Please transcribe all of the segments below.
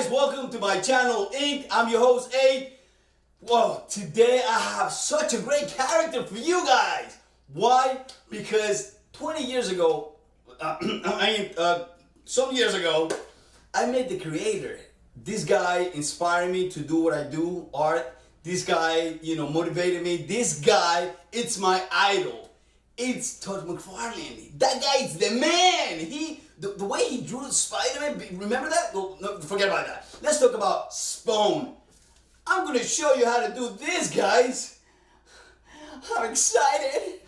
guys, welcome to my channel Inc. I'm your host A. Whoa, today I have such a great character for you guys. Why? Because 20 years ago, some years ago, I met the creator. This guy inspired me to do what I do, art. This guy, motivated me. This guy, it's my idol. It's Todd McFarlane. That guy is the man. The way he drew Spider-Man, remember that? No, forget about that. Let's talk about Spawn. I'm gonna show you how to do this, guys. I'm excited.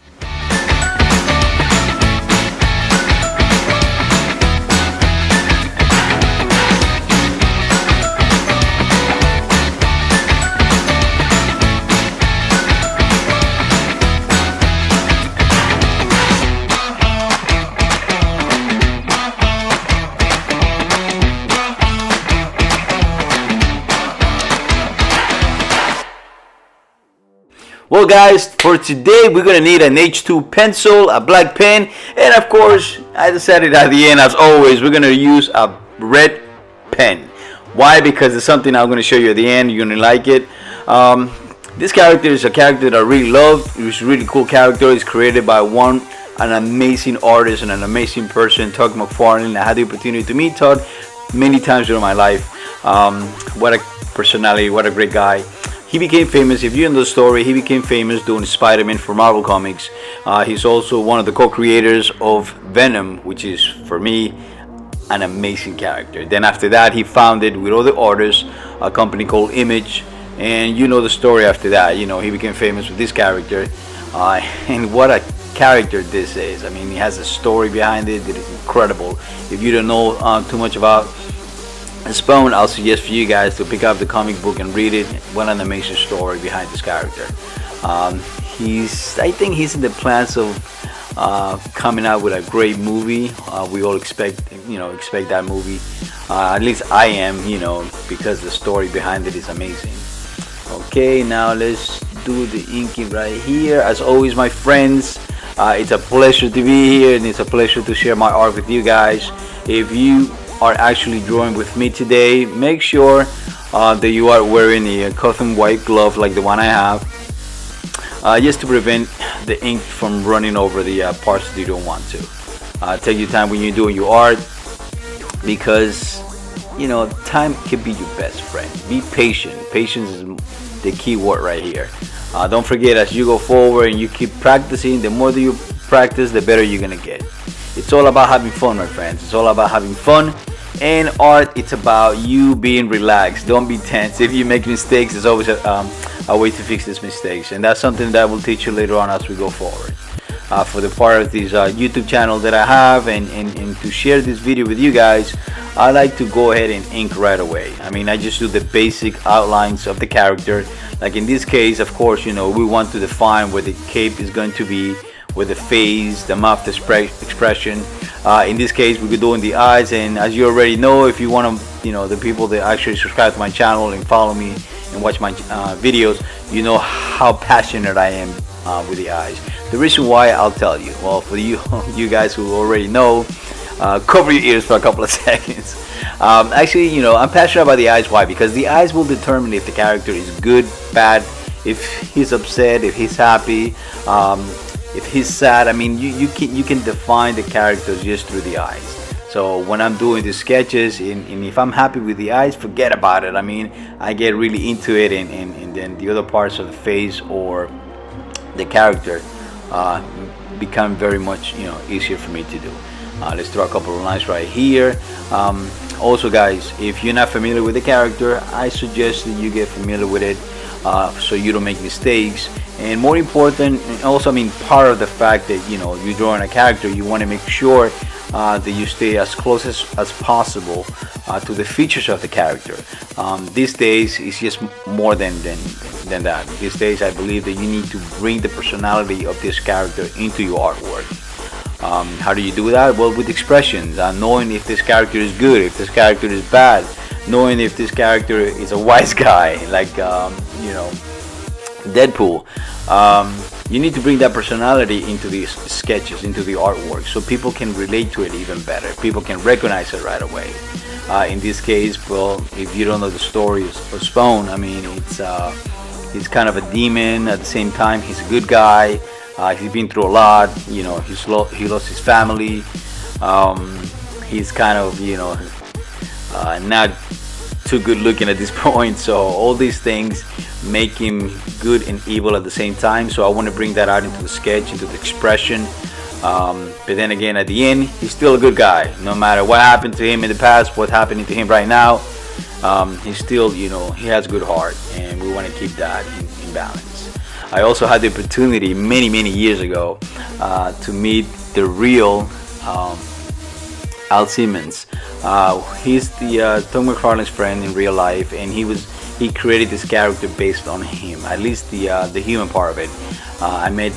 Well guys, for today we're gonna need an H2 pencil, a black pen, and of course I decided at the end, as always, we're gonna use a red pen. Why? Because it's something I'm gonna show you at the end. You're gonna like it. This character is a character that I really love. It's a really cool character. It's created by an amazing artist and an amazing person, Todd McFarlane. I had the opportunity to meet Todd many times during my life. What a personality, what a great guy. He became famous, if you know the story, he became famous doing Spider-Man for Marvel Comics. He's also one of the co-creators of Venom, which is, for me, an amazing character. Then after that, he founded, with other artists, a company called Image. And you know the story after that. He became famous with this character. And what a character this is. I mean, he has a story behind it that is incredible. If you don't know too much about Spawn, I'll suggest for you guys to pick up the comic book and read it. What an amazing story behind this character. I think he's in the plans of coming out with a great movie. We all expect that movie. At least I am, because the story behind it is amazing. Okay, now let's do the inking right here. As always, my friends, it's a pleasure to be here, and it's a pleasure to share my art with you guys. If you are actually drawing with me today, make sure that you are wearing a cotton white glove like the one I have, just to prevent the ink from running over the parts that you don't want to. Take your time when you're doing your art, because time can be your best friend. Be patient. Patience is the key word right here. Don't forget, as you go forward and you keep practicing, the more that you practice, the better you're gonna get. It's all about having fun, my friends. It's all about having fun. And art, it's about you being relaxed. Don't be tense. If you make mistakes, there's always a way to fix these mistakes. And that's something that I will teach you later on as we go forward. For the part of this YouTube channel that I have, and to share this video with you guys, I like to go ahead and ink right away. I mean, I just do the basic outlines of the character. Like in this case, of course, we want to define where the cape is going to be, with the face, the mouth expression. In this case, we're doing the eyes, and as you already know, if you want to, the people that actually subscribe to my channel and follow me and watch my videos, you know how passionate I am with the eyes. The reason why, I'll tell you. Well, for you guys who already know, cover your ears for a couple of seconds. Actually, I'm passionate about the eyes. Why? Because the eyes will determine if the character is good, bad, if he's upset, if he's happy, if he's sad. I mean, you can define the characters just through the eyes. So when I'm doing the sketches, and if I'm happy with the eyes, forget about it. I mean, I get really into it, and then the other parts of the face or the character become very much easier for me to do. Let's draw a couple of lines right here. Also, guys, if you're not familiar with the character, I suggest that you get familiar with it, so you don't make mistakes. And more important, and also, part of the fact that you're drawing a character, you want to make sure that you stay as close as possible to the features of the character. These days, it's just more than that. These days, I believe that you need to bring the personality of this character into your artwork. How do you do that? Well, with expressions, knowing if this character is good, if this character is bad, knowing if this character is a wise guy, like Deadpool. You need to bring that personality into these sketches, into the artwork, so people can relate to it even better. People can recognize it right away. In this case, well, if you don't know the story of Spawn, I mean, he's kind of a demon. At the same time, he's a good guy. He's been through a lot. He lost his family. He's kind of, not too good looking at this point. So all these things make him good and evil at the same time. So I want to bring that out into the sketch, into the expression. But then again, at the end, he's still a good guy. No matter what happened to him in the past, what's happening to him right now, he's still, he has a good heart, and we want to keep that in balance. I also had the opportunity many years ago to meet the real Al Simmons. He's the Tom McFarlane's friend in real life, and he created this character based on him, at least the human part of it. I met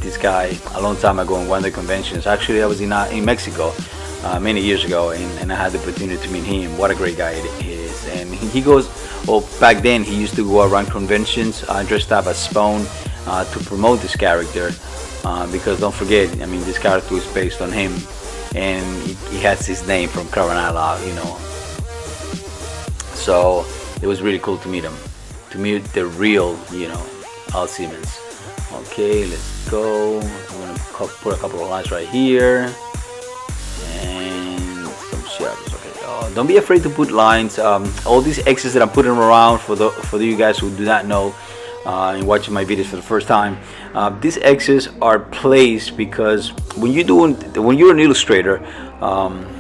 this guy a long time ago in one of the conventions. Actually, I was in Mexico many years ago, and I had the opportunity to meet him. What a great guy he is. And he goes, well, back then he used to go around conventions dressed up as Spawn to promote this character, because don't forget, I mean, this character is based on him, and he has his name from Caranala, So it was really cool to meet him, to meet the real, Al Simmons. Okay, let's go. I'm gonna put a couple of lines right here and some shadows. Okay, don't be afraid to put lines. All these X's that I'm putting around for you guys who do not know and watching my videos for the first time, these X's are placed because when you're an illustrator,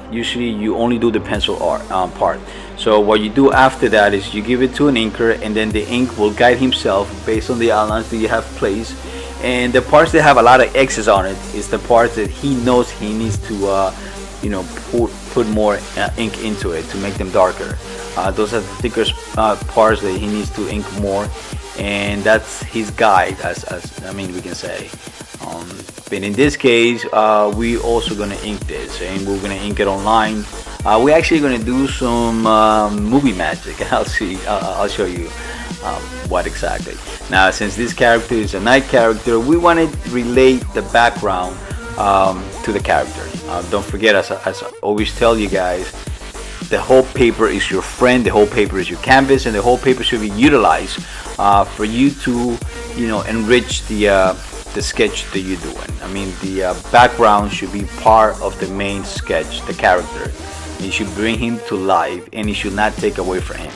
usually you only do the pencil art part. So what you do after that is you give it to an inker, and then the ink will guide himself based on the outlines that you have placed. And the parts that have a lot of X's on it is the parts that he knows he needs to, put more ink into it to make them darker. Those are the thicker parts that he needs to ink more, and that's his guide, as we can say. But in this case, we also gonna ink this, and we're gonna ink it online. We're actually gonna do some movie magic. I'll show you what exactly. Now, since this character is a night character, we want to relate the background to the character. Don't forget, as I always tell you guys, the whole paper is your friend, the whole paper is your canvas, and the whole paper should be utilized for you to, enrich the sketch that you're doing. I mean, the background should be part of the main sketch, the character. You should bring him to life, and it should not take away from him.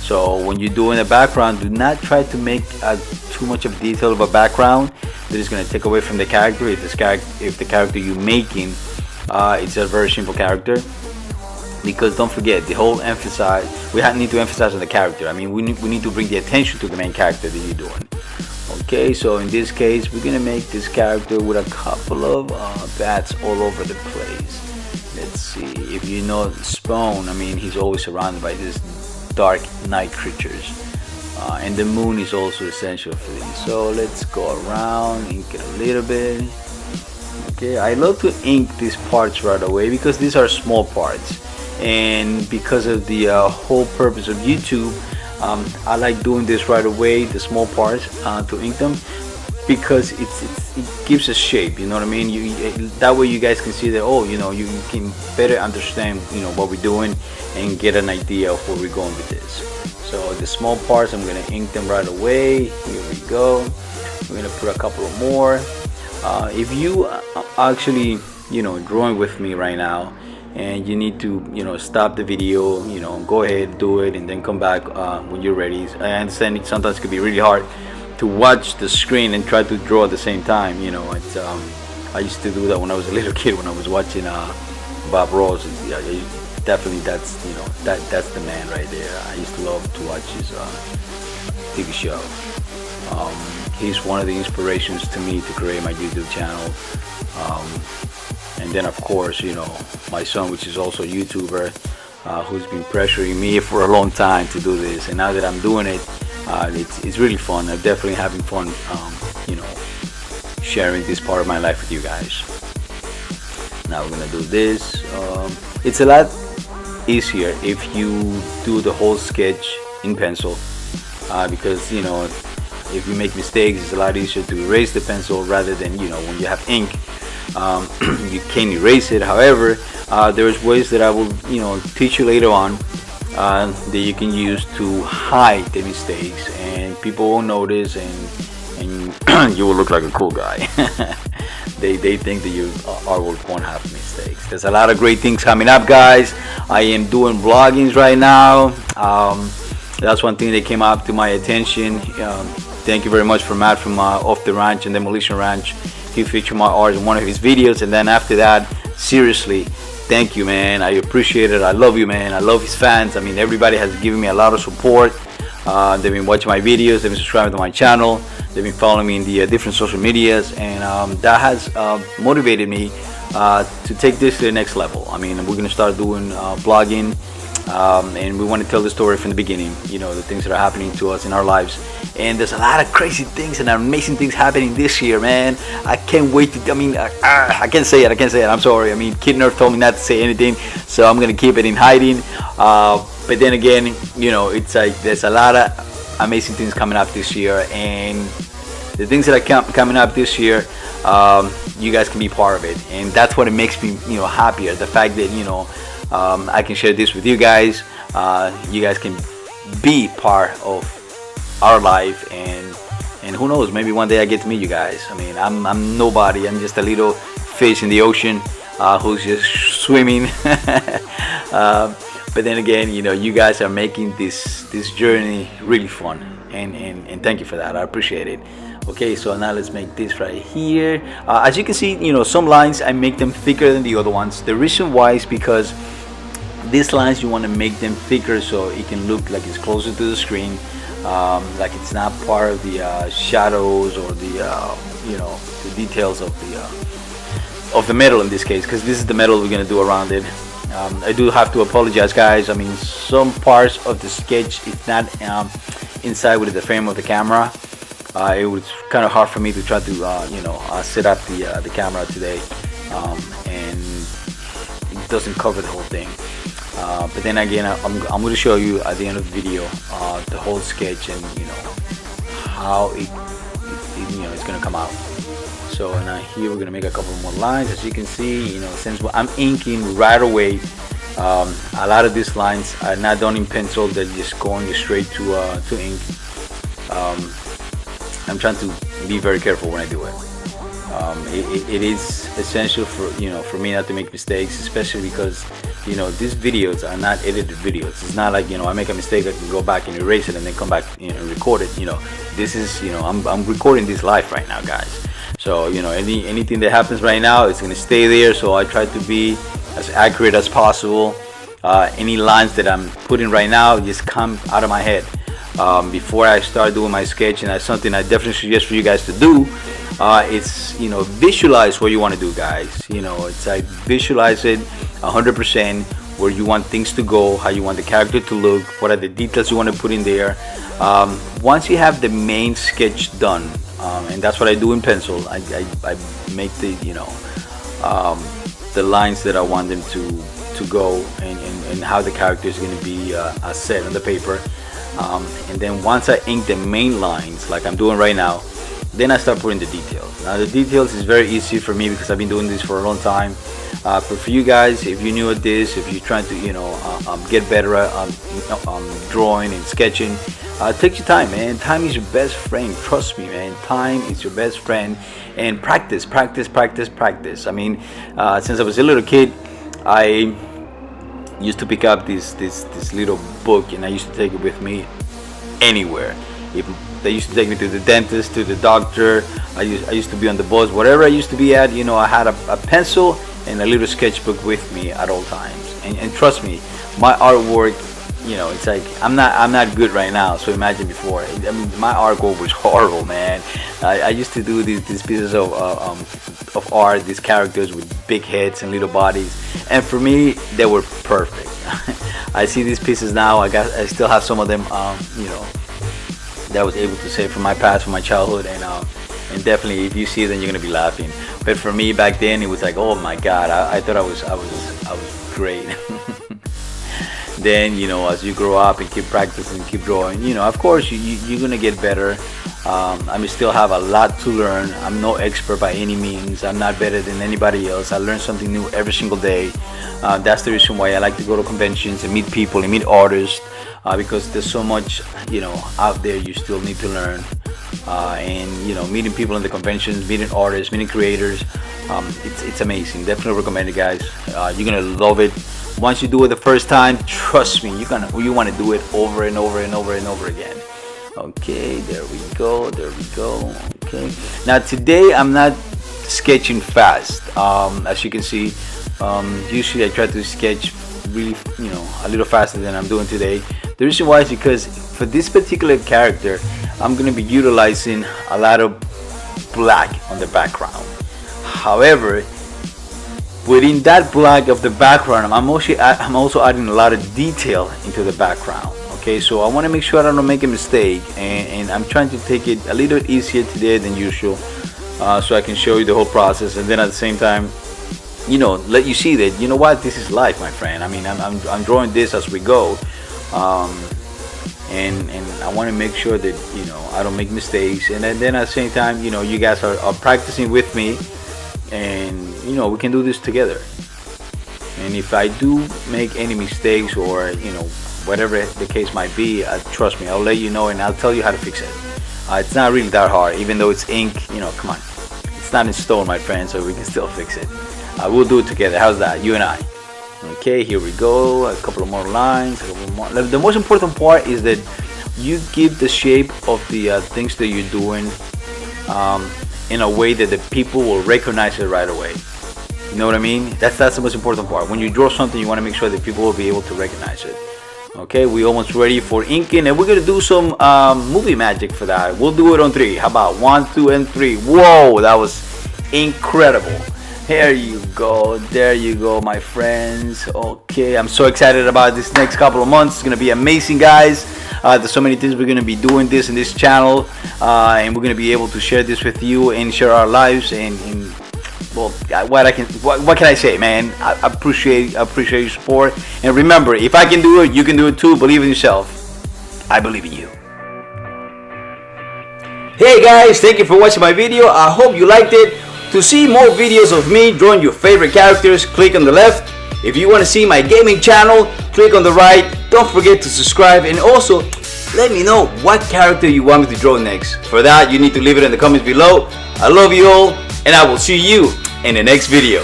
So when you're doing a background, do not try to make too much of detail of a background that is going to take away from the character. If the character you're making, it's a very simple character. Because don't forget, the whole we need to emphasize on the character. I mean, we need to bring the attention to the main character that you're doing. Okay, so in this case, we're gonna make this character with a couple of bats all over the place. Let's see, if you know Spawn, I mean, he's always surrounded by these dark night creatures, and the moon is also essential for these. So let's go around, ink it a little bit. Okay, I love to ink these parts right away because these are small parts, and because of the whole purpose of YouTube, I like doing this right away, the small parts, to ink them, because it gives a shape, you know what I mean? That way you guys can see that, you can better understand, what we're doing and get an idea of where we're going with this. So the small parts, I'm gonna ink them right away. Here we go. We're gonna put a couple of more. If you actually, drawing with me right now, and you need to stop the video, go ahead, do it, and then come back when you're ready. I understand it sometimes can be really hard to watch the screen and try to draw at the same time. I used to do that when I was a little kid, when I was watching Bob Ross. Definitely that's the man right there. I used to love to watch his TV show. He's one of the inspirations to me to create my YouTube channel. And then of course, my son, which is also a YouTuber, who's been pressuring me for a long time to do this. And now that I'm doing it, it's really fun. I'm definitely having fun, sharing this part of my life with you guys. Now we're gonna do this. It's a lot easier if you do the whole sketch in pencil, because if you make mistakes, it's a lot easier to erase the pencil rather than when you have ink. You can't erase it. However, there's ways that I will, teach you later on that you can use to hide the mistakes, and people won't notice, and you will look like a cool guy. They think that your artwork won't have mistakes. There's a lot of great things coming up, guys. I am doing vloggings right now. That's one thing that came up to my attention. Thank you very much for Matt from Off the Ranch and Demolition Ranch. He featured my art in one of his videos, and then after that, seriously, thank you, man. I appreciate it. I love you, man. I love his fans. I mean, everybody has given me a lot of support. They've been watching my videos. They've been subscribing to my channel. They've been following me in the different social medias, and that has motivated me to take this to the next level. I mean, we're gonna start doing vlogging, and we want to tell the story from the beginning. The things that are happening to us in our lives, and there's a lot of crazy things and amazing things happening this year, man. I can't wait to. I mean, I can't say it. I can't say it. I'm sorry. I mean, Kid Nerf told me not to say anything, so I'm gonna keep it in hiding. But then again, it's like there's a lot of amazing things coming up this year, and the things that are coming up this year, you guys can be part of it, and that's what it makes me, happier. The fact that I can share this with you guys. You guys can be part of our life, and who knows, maybe one day I get to meet you guys. I mean, I'm nobody. I'm just a little fish in the ocean who's just swimming. But then again, you guys are making this journey really fun, and thank you for that. I appreciate it. Okay, so now let's make this right here. As you can see, some lines I make them thicker than the other ones. The reason why is because these lines you want to make them thicker so it can look like it's closer to the screen, like it's not part of the shadows or the details of the metal in this case, because this is the metal we're gonna do around it. I do have to apologize, guys. I mean, some parts of the sketch is not inside with the frame of the camera. It was kind of hard for me to try to set up the camera today, and it doesn't cover the whole thing. But then again, I'm going to show you at the end of the video the whole sketch, and how it's going to come out. So now here we're going to make a couple more lines. As you can see, since I'm inking right away, a lot of these lines are not done in pencil. They're just going straight to ink. I'm trying to be very careful when I do it. It is essential for me not to make mistakes, especially because these videos are not edited videos. It's not like I make a mistake, I can go back and erase it and then come back and record it. This is I'm recording this live right now, guys. So anything that happens right now is gonna stay there. So I try to be as accurate as possible. Any lines that I'm putting right now just come out of my head. Before I start doing my sketch, and that's something I definitely suggest for you guys to do. It's visualize what you want to do, guys. It's like visualize it 100%, where you want things to go, how you want the character to look, what are the details you want to put in there. Once you have the main sketch done, and that's what I do in pencil, I make the lines that I want them to go, and how the character is going to be set on the paper. And then once I ink the main lines, like I'm doing right now, then I start putting the details. Now the details is very easy for me because I've been doing this for a long time. But for you guys, if you're new at this, if you're trying to get better at drawing and sketching, take your time, man. Time is your best friend. Trust me, man. Time is your best friend. And practice. I mean, since I was a little kid, I used to pick up this little book, and I used to take it with me anywhere. They used to take me to the dentist, to the doctor. I used to be on the bus, whatever I used to be at. I had a pencil and a little sketchbook with me at all times. And trust me, my artwork, it's like I'm not good right now. So imagine before. I mean, my artwork was horrible, man. I used to do these pieces of art, these characters with big heads and little bodies, and for me they were perfect. I see these pieces now. I still have some of them, that I was able to save from my past, from my childhood, and definitely if you see them, you're gonna be laughing. But for me back then, it was like, oh my God, I thought I was great. Then as you grow up and keep practicing, keep drawing, of course you're gonna get better. I still have a lot to learn. I'm no expert by any means. I'm not better than anybody else. I learn something new every single day. That's the reason why I like to go to conventions and meet people and meet artists, because there's so much, out there you still need to learn. And meeting people in the conventions, meeting artists, meeting creators, it's amazing. Definitely recommend it, guys. You're gonna love it. Once you do it the first time, trust me, you want to do it over and over and over and over again. Okay, there we go. Okay, now today I'm not sketching fast. As you can see, usually I try to sketch really, a little faster than I'm doing today. The reason why is because for this particular character, I'm going to be utilizing a lot of black on the background. However, within that black of the background, I'm also adding a lot of detail into the background. Okay, so I want to make sure I don't make a mistake, and I'm trying to take it a little easier today than usual, so I can show you the whole process, and then at the same time, let you see that what, this is life, my friend. I mean, I'm drawing this as we go, and I want to make sure that I don't make mistakes, and then at the same time, you guys are practicing with me, and we can do this together. And if I do make any mistakes, or whatever the case might be, trust me, I'll let you know, and I'll tell you how to fix it. It's not really that hard, even though it's ink. Come on, it's not in stone, my friend, so we can still fix it. We'll do it together. How's that, you and I? Okay, here we go. A couple of more lines. The most important part is that you give the shape of the things that you're doing in a way that the people will recognize it right away. You know what I mean? That's the most important part. When you draw something, you want to make sure that people will be able to recognize it. Okay, we're almost ready for inking, and we're gonna do some movie magic for that. We'll do it on 3. How about 1, 2, and 3? Whoa, that was incredible. There you go, my friends. Okay, I'm so excited about this next couple of months. It's gonna be amazing, guys. There's so many things we're gonna be doing this in this channel, and we're gonna be able to share this with you and share our lives. And well, what can I say, man? I appreciate your support. And remember, if I can do it, you can do it too. Believe in yourself. I believe in you. Hey guys, thank you for watching my video. I hope you liked it. To see more videos of me drawing your favorite characters, click on the left. If you want to see my gaming channel, click on the right. Don't forget to subscribe, and also let me know what character you want me to draw next. For that, you need to leave it in the comments below. I love you all, and I will see you in the next video.